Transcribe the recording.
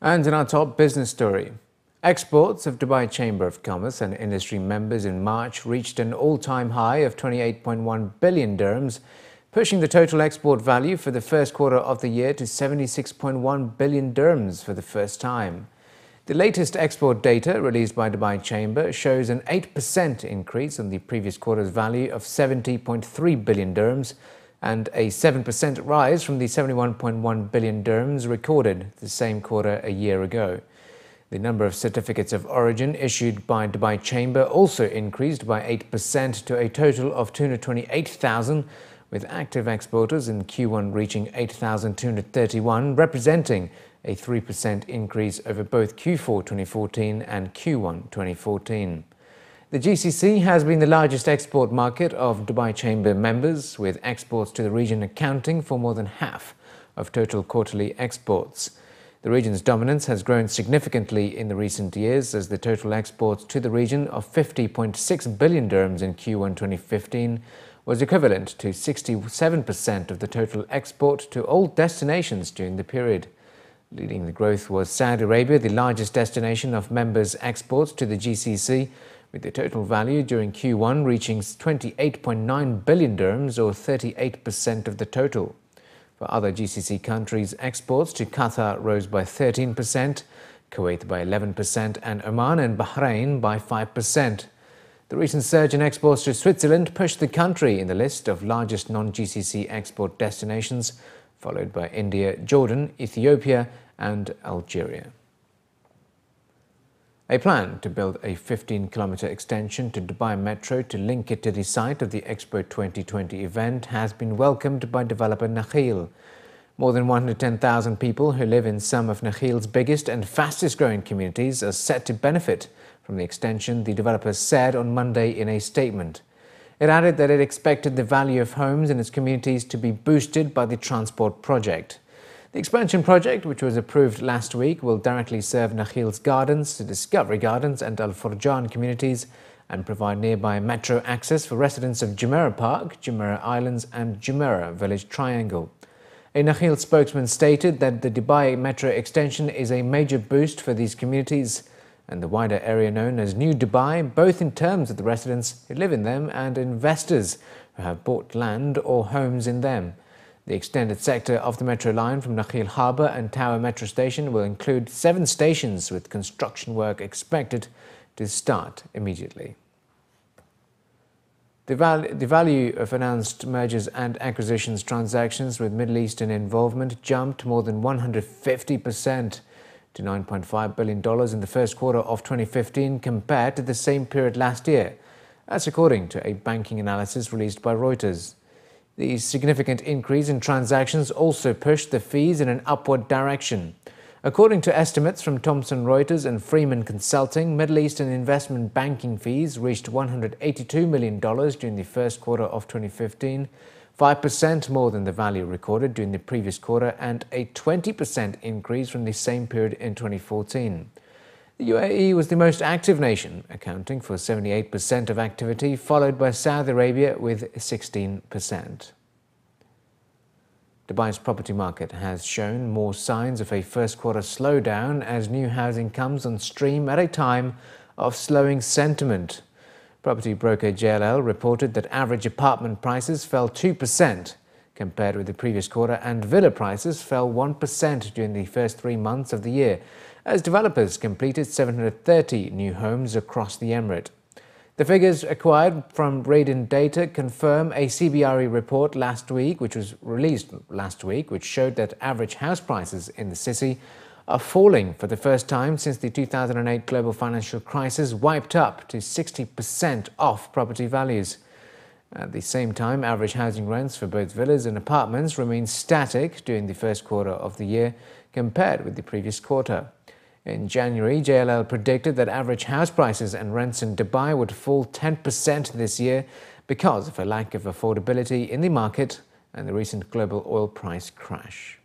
And in our top business story, exports of Dubai Chamber of Commerce and industry members in March reached an all-time high of 28.1 billion dirhams, pushing the total export value for the first quarter of the year to 76.1 billion dirhams for the first time. The latest export data released by Dubai Chamber shows an 8% increase on the previous quarter's value of 70.3 billion dirhams and a 7% rise from the 71.1 billion dirhams recorded the same quarter a year ago. The number of certificates of origin issued by Dubai Chamber also increased by 8% to a total of 228,000, with active exporters in Q1 reaching 8,231, representing a 3% increase over both Q4 2014 and Q1 2014. The GCC has been the largest export market of Dubai Chamber members, with exports to the region accounting for more than half of total quarterly exports. The region's dominance has grown significantly in the recent years, as the total exports to the region of 50.6 billion dirhams in Q1 2015 was equivalent to 67% of the total export to all destinations during the period. Leading the growth was Saudi Arabia, the largest destination of members' exports to the GCC, with the total value during Q1 reaching 28.9 billion dirhams, or 38% of the total. For other GCC countries, exports to Qatar rose by 13%, Kuwait by 11%, and Oman and Bahrain by 5%. The recent surge in exports to Switzerland pushed the country in the list of largest non-GCC export destinations, followed by India, Jordan, Ethiopia, and Algeria. A plan to build a 15-kilometer extension to Dubai Metro to link it to the site of the Expo 2020 event has been welcomed by developer Nakheel. More than 110,000 people who live in some of Nakheel's biggest and fastest-growing communities are set to benefit from the extension, the developer said on Monday in a statement. It added that it expected the value of homes in its communities to be boosted by the transport project. The expansion project, which was approved last week, will directly serve Nakheel's Gardens, Discovery Gardens and Al Furjan communities and provide nearby metro access for residents of Jumeirah Park, Jumeirah Islands and Jumeirah Village Triangle. A Nakheel spokesman stated that the Dubai Metro extension is a major boost for these communities and the wider area known as New Dubai, both in terms of the residents who live in them and investors who have bought land or homes in them. The extended sector of the metro line from Nakheel Harbour and Tower Metro Station will include 7 stations, with construction work expected to start immediately. The value of announced mergers and acquisitions transactions with Middle Eastern involvement jumped more than 150% to $9.5 billion in the first quarter of 2015 compared to the same period last year. That's according to a banking analysis released by Reuters. The significant increase in transactions also pushed the fees in an upward direction. According to estimates from Thomson Reuters and Freeman Consulting, Middle Eastern investment banking fees reached $182 million during the first quarter of 2015, 5% more than the value recorded during the previous quarter and a 20% increase from the same period in 2014. The UAE was the most active nation, accounting for 78% of activity, followed by Saudi Arabia with 16%. Dubai's property market has shown more signs of a first-quarter slowdown as new housing comes on stream at a time of slowing sentiment. Property broker JLL reported that average apartment prices fell 2% compared with the previous quarter, and villa prices fell 1% during the first 3 months of the year, as developers completed 730 new homes across the emirate. The figures acquired from Radin Data confirm a CBRE report which was released last week, which showed that average house prices in the city are falling for the first time since the 2008 global financial crisis wiped up to 60% off property values. At the same time, average housing rents for both villas and apartments remained static during the first quarter of the year compared with the previous quarter. In January, JLL predicted that average house prices and rents in Dubai would fall 10% this year because of a lack of affordability in the market and the recent global oil price crash.